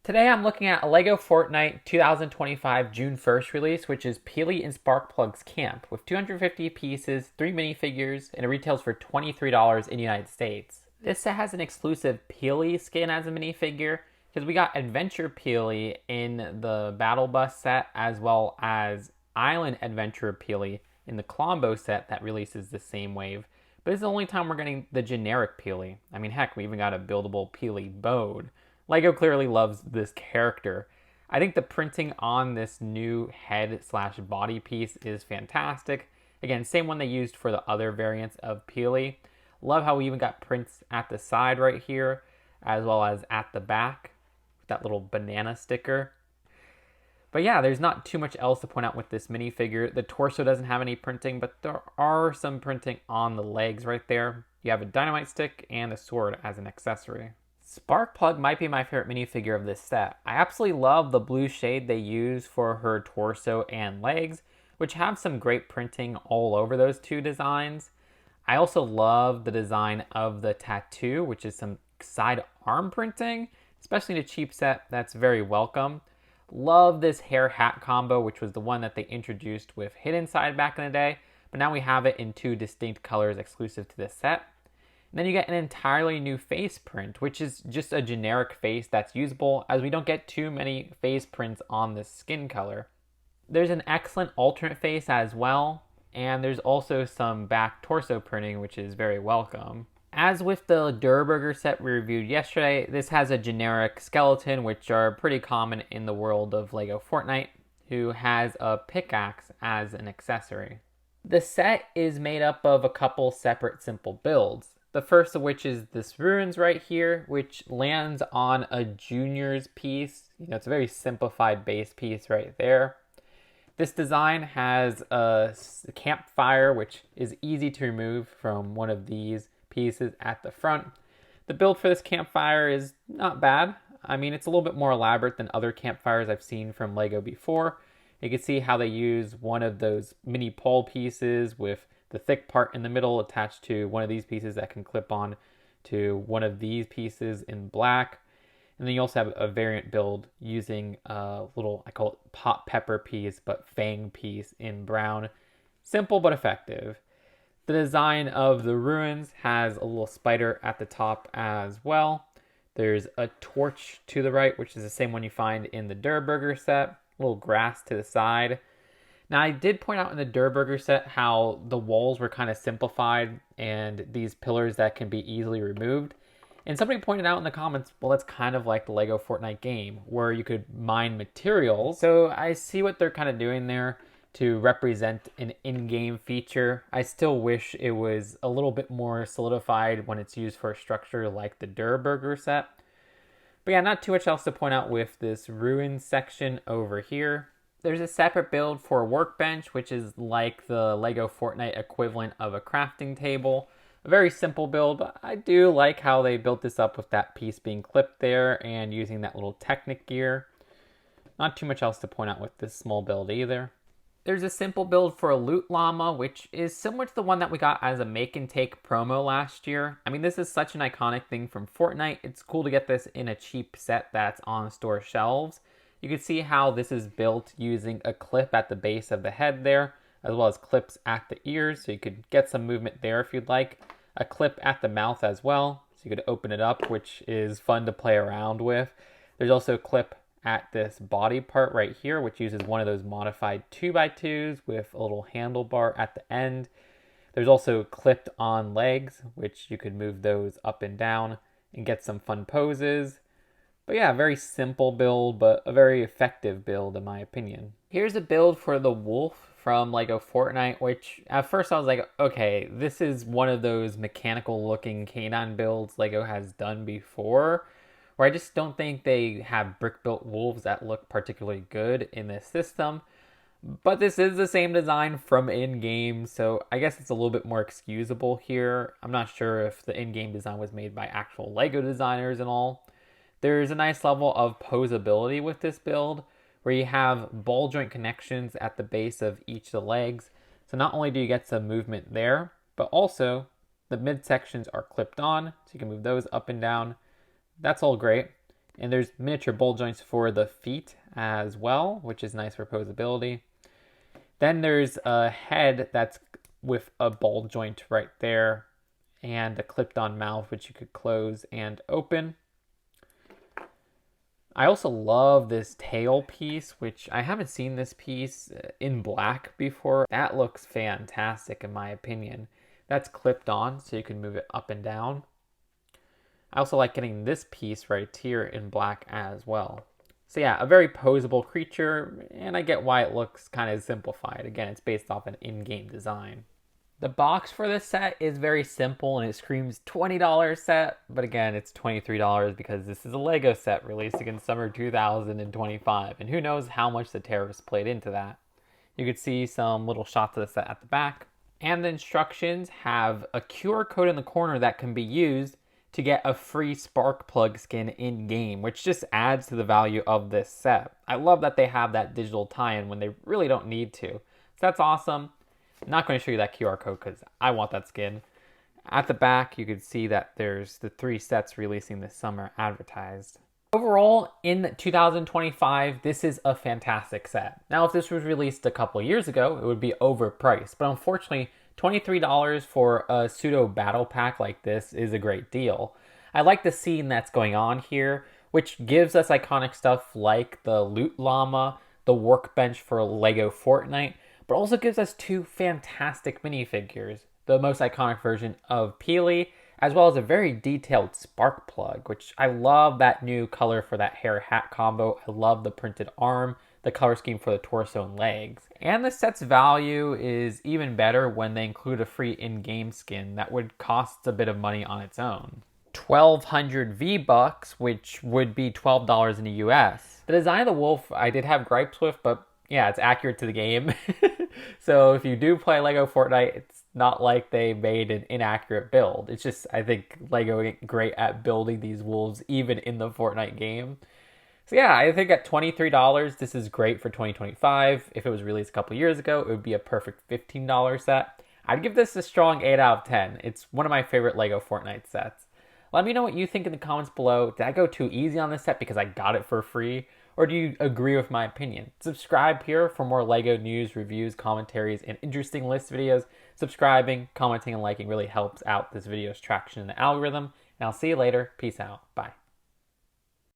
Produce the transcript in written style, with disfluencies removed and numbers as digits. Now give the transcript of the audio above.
Today I'm looking at a LEGO Fortnite 2025 June 1st release, which is Peely and Sparkplug's Camp, with 250 pieces, 3 minifigures, and it retails for $23 in the United States. This set has an exclusive Peely skin as a minifigure, because we got Adventure Peely in the Battle Bus set, as well as Island Adventure Peely in the Colombo set that releases the same wave. But this is the only time we're getting the generic Peely. I mean, heck, we even got a buildable Peely Bode. LEGO clearly loves this character. I think the printing on this new head slash body piece is fantastic. Again, same one they used for the other variants of Peely. Love how we even got prints at the side right here, as well as at the back. That little banana sticker. But yeah, there's not too much else to point out with this minifigure. The torso doesn't have any printing, but there are some printing on the legs right there. You have a dynamite stick and a sword as an accessory. Sparkplug might be my favorite minifigure of this set. I absolutely love the blue shade they use for her torso and legs, which have some great printing all over those two designs. I also love the design of the tattoo, which is some side arm printing, especially in a cheap set. That's very welcome. Love this hair hat combo, which was the one that they introduced with Hidden Side back in the day, but now we have it in two distinct colors exclusive to this set. And then you get an entirely new face print, which is just a generic face that's usable, as we don't get too many face prints on this skin color. There's an excellent alternate face as well, and there's also some back torso printing, which is very welcome. As with the Durburger set we reviewed yesterday, this has a generic skeleton, which are pretty common in the world of LEGO Fortnite, who has a pickaxe as an accessory. The set is made up of a couple separate simple builds. The first of which is this ruins right here, which lands on a junior's piece. It's a very simplified base piece right there. This design has a campfire, which is easy to remove from one of these pieces at the front. The build for this campfire is not bad. I mean, it's a little bit more elaborate than other campfires I've seen from LEGO before. You can see how they use one of those mini pole pieces with the thick part in the middle attached to one of these pieces that can clip on to one of these pieces in black. And then you also have a variant build using a little, I call it pot pepper piece, but fang piece in brown. Simple but effective. The design of the ruins has a little spider at the top as well. There's a torch to the right, which is the same one you find in the Durburger set. A little grass to the side. Now, I did point out in the Durburger set how the walls were kind of simplified and these pillars that can be easily removed. And somebody pointed out in the comments, well, that's kind of like the LEGO Fortnite game where you could mine materials. So I see what they're kind of doing there to represent an in-game feature. I still wish it was a little bit more solidified when it's used for a structure like the Durburger set. But yeah, not too much else to point out with this ruins section over here. There's a separate build for a workbench, which is like the LEGO Fortnite equivalent of a crafting table. A very simple build, but I do like how they built this up with that piece being clipped there and using that little Technic gear. Not too much else to point out with this small build either. There's a simple build for a loot llama, which is similar to the one that we got as a make and take promo last year. I mean, this is such an iconic thing from Fortnite. It's cool to get this in a cheap set that's on store shelves. You can see how this is built using a clip at the base of the head there, as well as clips at the ears, so you could get some movement there if you'd like. A clip at the mouth as well, so you could open it up, which is fun to play around with. There's also a clip at this body part right here, which uses one of those modified 2x2s with a little handlebar at the end. There's also clipped on legs, which you could move those up and down and get some fun poses. But yeah, very simple build, but a very effective build in my opinion. Here's a build for the wolf from LEGO Fortnite, which at first I was like, okay, this is one of those mechanical looking canine builds LEGO has done before, where I just don't think they have brick built wolves that look particularly good in this system. But this is the same design from in-game, so I guess it's a little bit more excusable here. I'm not sure if the in-game design was made by actual LEGO designers and all. There's a nice level of posability with this build, where you have ball joint connections at the base of each of the legs. So not only do you get some movement there, but also the midsections are clipped on, so you can move those up and down. That's all great. And there's miniature ball joints for the feet as well, which is nice for posability. Then there's a head that's with a ball joint right there and a clipped-on mouth, which you could close and open. I also love this tail piece, which I haven't seen this piece in black before. That looks fantastic in my opinion. That's clipped on, so you can move it up and down. I also like getting this piece right here in black as well. So yeah, a very posable creature, and I get why it looks kind of simplified. Again, it's based off an in-game design. The box for this set is very simple and it screams $20 set, but again, it's $23 because this is a LEGO set releasing in summer 2025, and who knows how much the tariffs played into that. You could see some little shots of the set at the back, and the instructions have a QR code in the corner that can be used to get a free Sparkplug skin in-game, which just adds to the value of this set. I love that they have that digital tie-in when they really don't need to. So that's awesome. I'm not going to show you that QR code because I want that skin. At the back, you can see that there's the 3 sets releasing this summer advertised. Overall, in 2025, this is a fantastic set. Now, if this was released a couple years ago, it would be overpriced. But unfortunately, $23 for a pseudo battle pack like this is a great deal. I like the scene that's going on here, which gives us iconic stuff like the loot llama, the workbench for LEGO Fortnite, but also gives us 2 fantastic minifigures, the most iconic version of Peely, as well as a very detailed Sparkplug, which I love that new color for that hair hat combo. I love the printed arm, the color scheme for the torso and legs. And the set's value is even better when they include a free in-game skin that would cost a bit of money on its own. 1,200 V-Bucks, which would be $12 in the US. The design of the wolf I did have gripes with, but yeah, it's accurate to the game. So if you do play LEGO Fortnite, it's not like they made an inaccurate build. It's just, I think LEGO ain't great at building these wolves even in the Fortnite game. So yeah, I think at $23, this is great for 2025. If it was released a couple years ago, it would be a perfect $15 set. I'd give this a strong 8 out of 10. It's one of my favorite LEGO Fortnite sets. Let me know what you think in the comments below. Did I go too easy on this set because I got it for free? Or do you agree with my opinion? Subscribe here for more LEGO news, reviews, commentaries, and interesting list videos. Subscribing, commenting, and liking really helps out this video's traction in the algorithm. And I'll see you later. Peace out. Bye.